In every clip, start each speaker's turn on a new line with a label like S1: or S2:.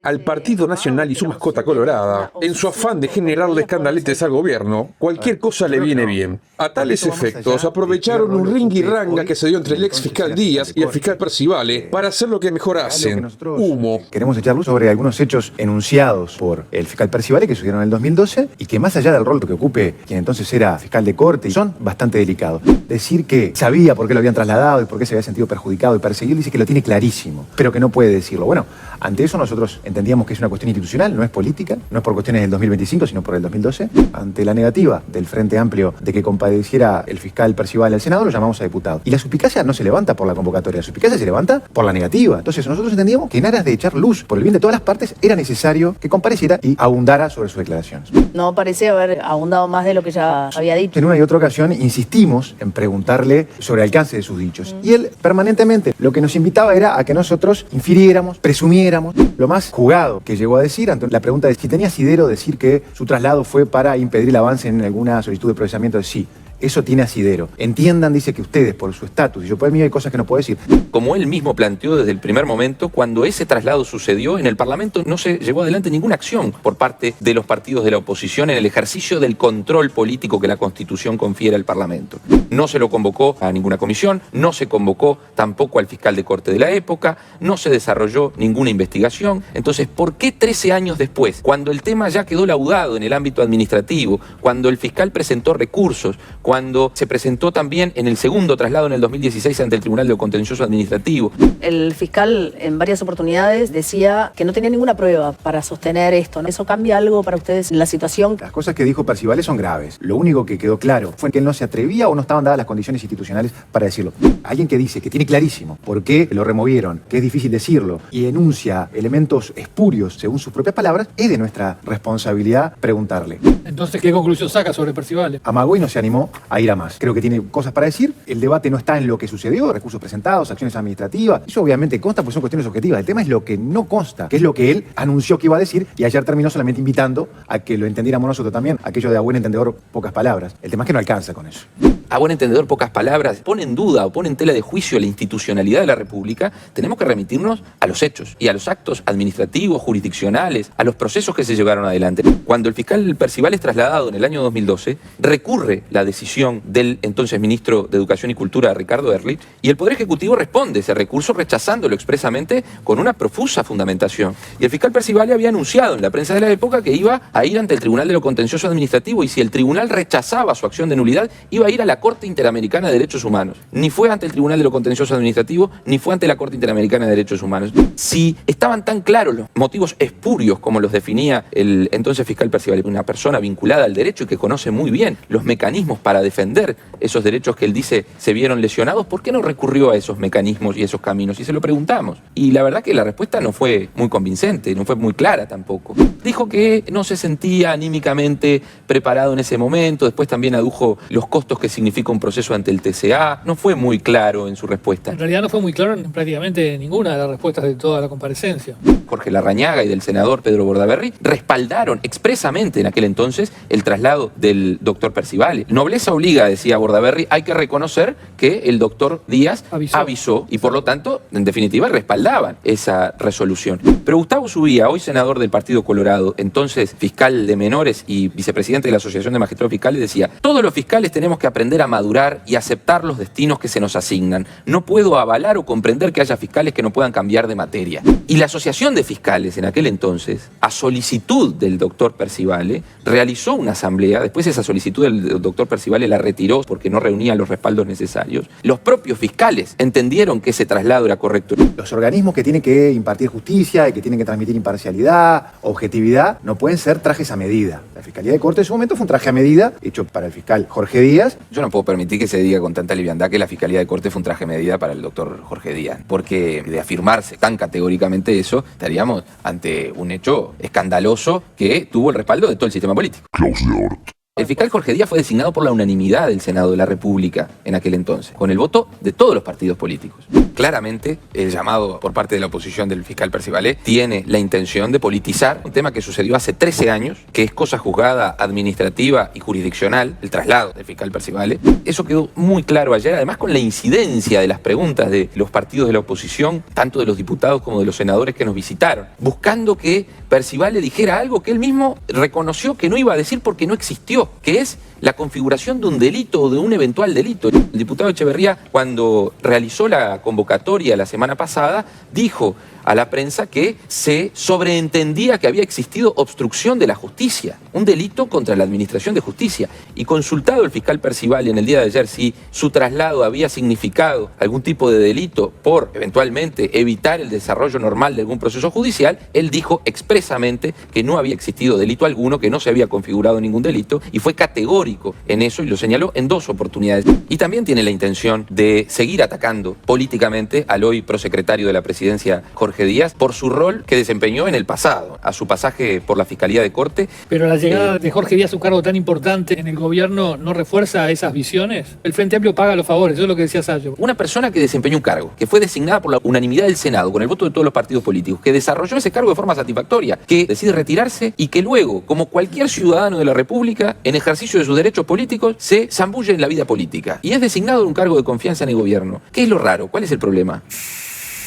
S1: al Partido Nacional y su mascota colorada, en su afán de generarle escandaletes al gobierno, cualquier cosa le viene bien. A tales efectos, aprovecharon un ringuirranga que se dio entre el ex fiscal Díaz y el fiscal Percivale para hacer lo que mejor hacen: humo.
S2: Queremos echar luz sobre algunos hechos enunciados por el fiscal Percivale que sucedieron en el 2012 y que, más allá del rol que ocupe quien entonces era fiscal de corte, son bastante delicados. Decir que sabía por qué lo habían trasladado y por qué se había sentido perjudicado y perseguido, dice que lo tiene clarísimo, pero que no puede decirlo. Bueno, ante eso nosotros entendíamos que es una cuestión institucional, no es política, no es por cuestiones del 2025, sino por el 2012. Ante la negativa del Frente Amplio de que compadeciera el fiscal Percivale al Senado, lo llamamos a diputado. Y la suspicacia no se levanta por la convocatoria, la suspicacia se levanta por la negativa. Entonces nosotros entendíamos que en aras de echar luz por el bien de todas las partes, era necesario que compareciera y abundara sobre sus declaraciones.
S3: No parece haber abundado más de lo que ya había dicho.
S2: En una y otra ocasión insistimos en preguntarle sobre el alcance de sus dichos. Y él permanentemente lo que nos invitaba era a que nosotros infiriéramos, presumiéramos. Lo más jugado que llegó a decir ante la pregunta de si tenía asidero decir que su traslado fue para impedir el avance en alguna solicitud de procesamiento, de sí. Eso tiene asidero. Entiendan, dice, que ustedes, por su estatus, y yo por el mío hay cosas que no puedo decir.
S4: Como él mismo planteó desde el primer momento, cuando ese traslado sucedió, en el Parlamento no se llevó adelante ninguna acción por parte de los partidos de la oposición en el ejercicio del control político que la Constitución confiere al Parlamento. No se lo convocó a ninguna comisión, no se convocó tampoco al fiscal de corte de la época, no se desarrolló ninguna investigación. Entonces, ¿por qué 13 años después, cuando el tema ya quedó laudado en el ámbito administrativo, cuando el fiscal presentó recursos, cuando se presentó también en el segundo traslado en el 2016 ante el Tribunal de Contencioso Administrativo?
S3: El fiscal en varias oportunidades decía que no tenía ninguna prueba para sostener esto. ¿Eso cambia algo para ustedes en la situación?
S2: Las cosas que dijo Percivale son graves. Lo único que quedó claro fue que él no se atrevía o no estaban dadas las condiciones institucionales para decirlo. Alguien que dice que tiene clarísimo por qué lo removieron, que es difícil decirlo, y enuncia elementos espurios según sus propias palabras, es de nuestra responsabilidad preguntarle.
S5: Entonces, ¿qué conclusión saca sobre Percivale?
S2: Amagó y no se animó a ir a más. Creo que tiene cosas para decir. El debate no está en lo que sucedió, recursos presentados, acciones administrativas. Eso obviamente consta porque son cuestiones objetivas. El tema es lo que no consta, que es lo que él anunció que iba a decir, y ayer terminó solamente invitando a que lo entendiéramos nosotros también, aquello de a buen entendedor, pocas palabras. El tema es que no alcanza con eso.
S4: A buen entendedor, pocas palabras, pone en duda o pone en tela de juicio la institucionalidad de la República. Tenemos que remitirnos a los hechos y a los actos administrativos, jurisdiccionales, a los procesos que se llevaron adelante. Cuando el fiscal Percivale es trasladado en el año 2012, recurre la decisión del entonces ministro de Educación y Cultura, Ricardo Erlich, y el Poder Ejecutivo responde ese recurso rechazándolo expresamente con una profusa fundamentación. Y el fiscal Percivale había anunciado en la prensa de la época que iba a ir ante el Tribunal de lo Contencioso Administrativo, y si el tribunal rechazaba su acción de nulidad, iba a ir a la Corte Interamericana de Derechos Humanos. Ni fue ante el Tribunal de lo Contencioso Administrativo, ni fue ante la Corte Interamericana de Derechos Humanos. Si estaban tan claros los motivos espurios como los definía el entonces fiscal Percivale, una persona vinculada al derecho y que conoce muy bien los mecanismos para defender esos derechos que él dice se vieron lesionados, ¿por qué no recurrió a esos mecanismos y esos caminos? Y se lo preguntamos. Y la verdad que la respuesta no fue muy convincente, no fue muy clara tampoco. Dijo que no se sentía anímicamente preparado en ese momento, después también adujo los costos que significa un proceso ante el TCA. No fue muy claro en su respuesta.
S5: En realidad no fue muy claro en prácticamente ninguna de las respuestas de toda la comparecencia.
S4: Jorge Larrañaga y del senador Pedro Bordaberry respaldaron expresamente en aquel entonces el traslado del doctor Percivale. Nobleza obliga, decía Bordaberry, hay que reconocer que el doctor Díaz avisó y por lo tanto, en definitiva, respaldaban esa resolución. Pero Gustavo Subía, hoy senador del Partido Colorado, entonces fiscal de menores y vicepresidente de la Asociación de Magistrados Fiscales, decía: todos los fiscales tenemos que aprender a madurar y aceptar los destinos que se nos asignan. No puedo avalar o comprender que haya fiscales que no puedan cambiar de materia. Y la Asociación de Fiscales en aquel entonces, a solicitud del doctor Percivale, realizó una asamblea. Después esa solicitud del doctor Percivale la retiró porque no reunía los respaldos necesarios. Los propios fiscales entendieron que ese traslado era correcto.
S2: Los organismos que tienen que impartir justicia y que tienen que transmitir imparcialidad, objetividad, no pueden ser trajes a medida. La Fiscalía de Corte en su momento fue un traje a medida hecho para el fiscal Jorge Díaz.
S4: Yo no puedo permitir que se diga con tanta liviandad que la Fiscalía de Corte fue un traje a medida para el doctor Jorge Díaz, porque de afirmarse tan categóricamente eso, estaríamos ante un hecho escandaloso que tuvo el respaldo de todo el sistema político.
S6: Klaus Leort.
S4: El fiscal Jorge Díaz fue designado por la unanimidad del Senado de la República en aquel entonces, con el voto de todos los partidos políticos. Claramente, el llamado por parte de la oposición del fiscal Percivalé tiene la intención de politizar un tema que sucedió hace 13 años, que es cosa juzgada administrativa y jurisdiccional, el traslado del fiscal Percivalé. Eso quedó muy claro ayer, además con la incidencia de las preguntas de los partidos de la oposición, tanto de los diputados como de los senadores que nos visitaron, buscando que Percivalé dijera algo que él mismo reconoció que no iba a decir porque no existió, que es la configuración de un delito o de un eventual delito. El diputado Echeverría, cuando realizó la convocatoria la semana pasada, dijo a la prensa que se sobreentendía que había existido obstrucción de la justicia, un delito contra la administración de justicia. Y consultado el fiscal Percivalé en el día de ayer si su traslado había significado algún tipo de delito por eventualmente evitar el desarrollo normal de algún proceso judicial, él dijo expresamente que no había existido delito alguno, que no se había configurado ningún delito, y fue categórico en eso y lo señaló en 2 oportunidades. Y también tiene la intención de seguir atacando políticamente al hoy prosecretario de la presidencia, Jorge Díaz, por su rol que desempeñó en el pasado, a su pasaje por la Fiscalía de Corte.
S5: Pero la llegada de Jorge Díaz a un cargo tan importante en el gobierno no refuerza esas visiones. El Frente Amplio paga los favores, eso es lo que decía Sayo.
S4: Una persona que desempeñó un cargo, que fue designada por la unanimidad del Senado, con el voto de todos los partidos políticos, que desarrolló ese cargo de forma satisfactoria, que decide retirarse y que luego, como cualquier ciudadano de la República, en ejercicio de sus derechos políticos, se zambulle en la vida política y es designado en un cargo de confianza en el gobierno. ¿Qué es lo raro? ¿Cuál es el problema?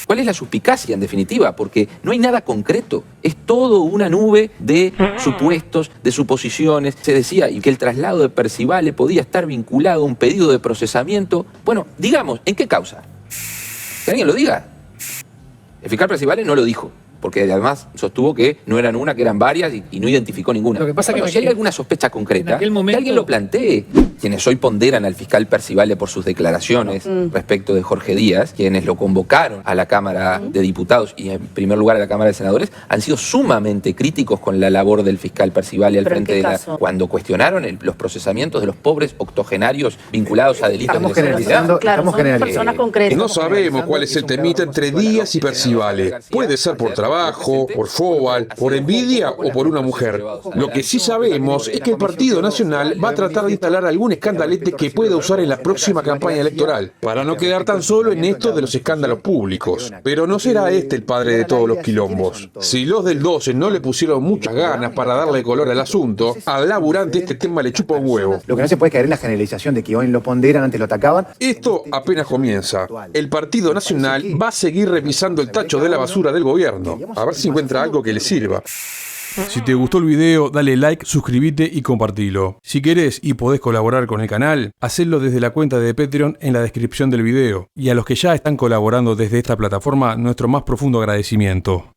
S4: ¿Cuál es la suspicacia, en definitiva? Porque no hay nada concreto. Es todo una nube de supuestos, de suposiciones. Se decía y que el traslado de Percivalé podía estar vinculado a un pedido de procesamiento. Bueno, digamos, ¿en qué causa? Que alguien lo diga. El fiscal Percivalé no lo dijo, porque además sostuvo que no eran una, que eran varias y no identificó ninguna.
S5: Lo que pasa
S4: bueno,
S5: que
S4: si hay alguna sospecha concreta,
S5: que
S4: alguien lo plantee. Quienes hoy ponderan al fiscal Percivalé por sus declaraciones respecto de Jorge Díaz, quienes lo convocaron a la Cámara de Diputados y en primer lugar a la Cámara de Senadores, han sido sumamente críticos con la labor del fiscal Percivalé al frente de la... Cuando cuestionaron los procesamientos de los pobres octogenarios vinculados a delitos
S2: Estamos
S4: de lesa
S2: generalizando.
S3: Claro,
S2: estamos
S3: son
S2: generalizando.
S3: personas concretas.
S1: No sabemos cuál es el temita entre Díaz y Percivalé. Puede ser por trabajo, por fóbal, por envidia o por una mujer. Lo que sí sabemos es que el Partido Nacional va a tratar de instalar algún escandalete que pueda usar en la próxima campaña electoral, para no quedar tan solo en esto de los escándalos públicos. Pero no será este el padre de todos los quilombos. Si los del 12 no le pusieron muchas ganas para darle color al asunto, al laburante este tema le chupa un huevo.
S2: Lo que no se puede caer en la generalización de que hoy lo ponderan, antes lo atacaban.
S1: Esto apenas comienza. El Partido Nacional va a seguir revisando el tacho de la basura del gobierno, a ver si encuentra algo que le sirva.
S6: Si te gustó el video, dale like, suscríbete y compartilo. Si querés y podés colaborar con el canal, hacelo desde la cuenta de Patreon en la descripción del video. Y a los que ya están colaborando desde esta plataforma, nuestro más profundo agradecimiento.